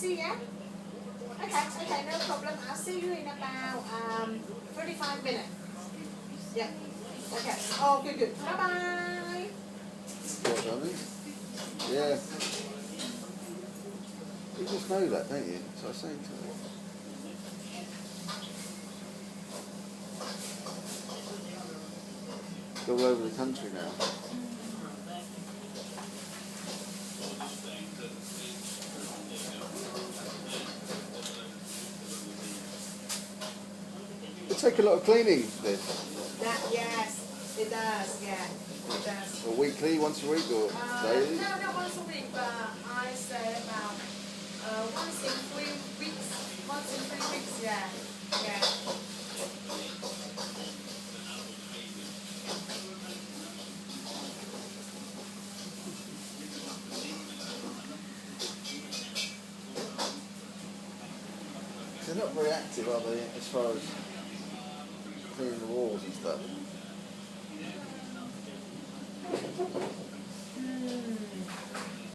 see, yeah? Okay, no problem. I'll see you in about 35 minutes. Yeah. Okay. Oh, good. Bye-bye. What, darling? Yeah. You just know that, don't you? So I was saying to her. It's all over the country now. It take a lot of cleaning, this. Yes, it does, yeah. It does. Or weekly, once a week, or daily? No, not once a week, but I say about once in 3 weeks. Once in 3 weeks, yeah. They're not very active, are they, as far as cleaning the walls and stuff?